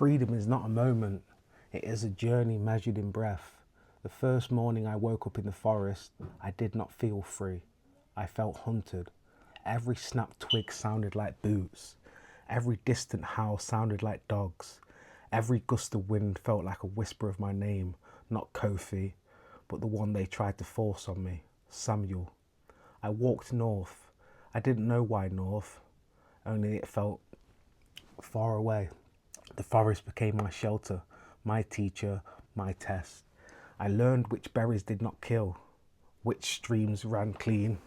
Freedom is not a moment, it is a journey measured in breath. The first morning I woke up in the forest, I did not feel free. I felt hunted. Every snapped twig sounded like boots. Every distant howl sounded like dogs. Every gust of wind felt like a whisper of my name, not Kofi, but the one they tried to force on me, Samuel. I walked north. I didn't know why north, only it felt far away. The forest became my shelter, my teacher, my test. I learned which berries did not kill, which streams ran clean,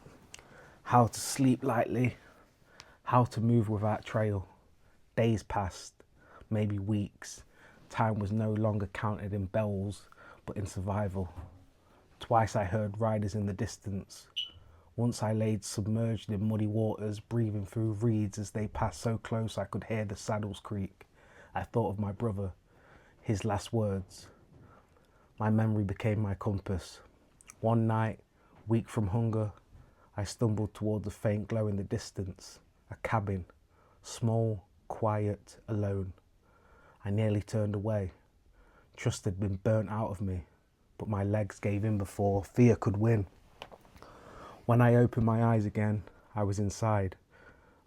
how to sleep lightly, how to move without trail. Days passed, maybe weeks. Time was no longer counted in bells, but in survival. Twice I heard riders in the distance. Once I laid submerged in muddy waters, breathing through reeds as they passed so close I could hear the saddles creak. I thought of my brother, his last words. My memory became my compass. One night, weak from hunger, I stumbled toward the faint glow in the distance. A cabin, small, quiet, alone. I nearly turned away. Trust had been burnt out of me, but my legs gave in before fear could win. When I opened my eyes again, I was inside.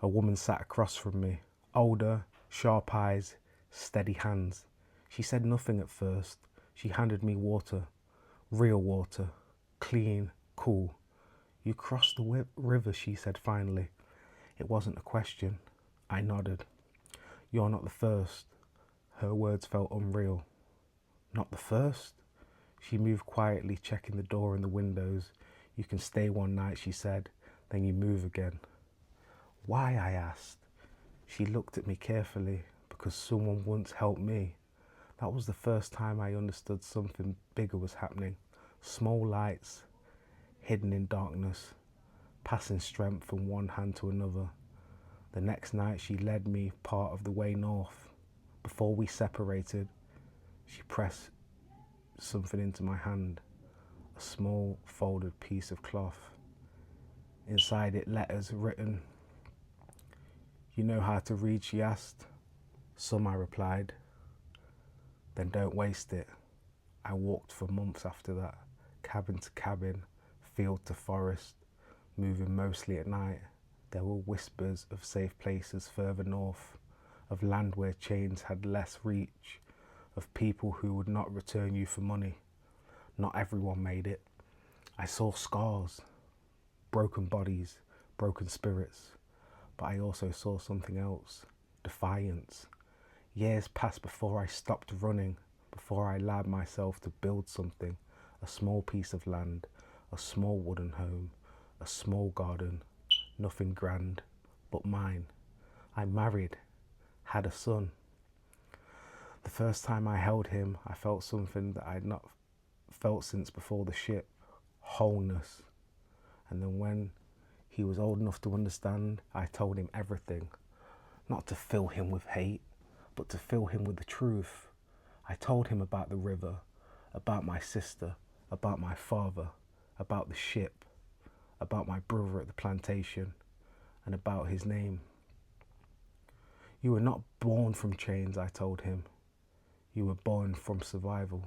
A woman sat across from me, older, sharp eyes, steady hands. She said nothing at first. She handed me water, real water, clean, cool. You crossed the river, she said finally. It wasn't a question. I nodded. You're not the first. Her words felt unreal. Not the first? She moved quietly, checking the door and the windows. You can stay one night, she said, then you move again. Why? I asked. She looked at me carefully. Because someone once helped me. That was the first time I understood something bigger was happening. Small lights, hidden in darkness, passing strength from one hand to another. The next night she led me part of the way north. Before we separated, she pressed something into my hand, a small folded piece of cloth. Inside it, letters written. You know how to read, she asked. Some, I replied. Then don't waste it. I walked for months after that, cabin to cabin, field to forest, moving mostly at night. There were whispers of safe places further north, of land where chains had less reach, of people who would not return you for money. Not everyone made it. I saw scars, broken bodies, broken spirits, but I also saw something else, defiance. Years passed before I stopped running, before I allowed myself to build something, a small piece of land, a small wooden home, a small garden, nothing grand, but mine. I married, had a son. The first time I held him, I felt something that I had not felt since before the ship, wholeness. And then when he was old enough to understand, I told him everything, not to fill him with hate, but to fill him with the truth. I told him about the river, about my sister, about my father, about the ship, about my brother at the plantation, and about his name. You were not born from chains, I told him. You were born from survival.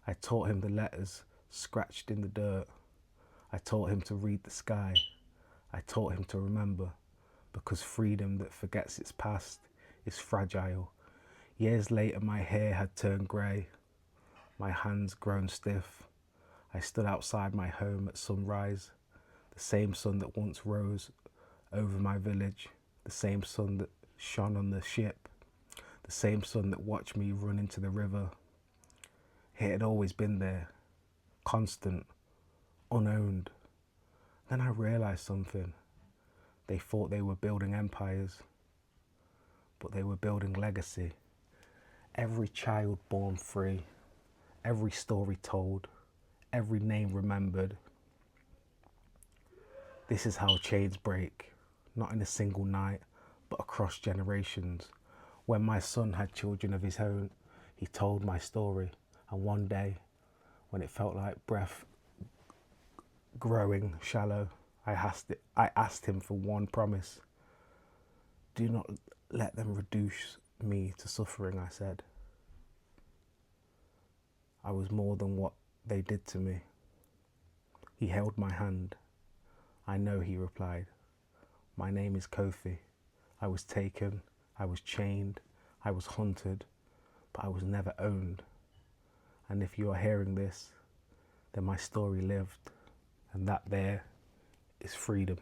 I taught him the letters scratched in the dirt. I taught him to read the sky. I taught him to remember, because freedom that forgets its past is fragile. Years later, my hair had turned grey, my hands grown stiff. I stood outside my home at sunrise, the same sun that once rose over my village, the same sun that shone on the ship, the same sun that watched me run into the river. It had always been there, constant, unowned. Then I realised something. They thought they were building empires, but they were building legacy. Every child born free, every story told, every name remembered. This is how chains break, not in a single night, but across generations. When my son had children of his own, he told my story. And one day, when it felt like breath growing shallow, I asked him for one promise. Do not let them reduce me to suffering, I said. I was more than what they did to me. He held my hand. I know, he replied. My name is Kofi. I was taken, I was chained, I was hunted, but I was never owned. And if you are hearing this, then my story lived, and that there is freedom.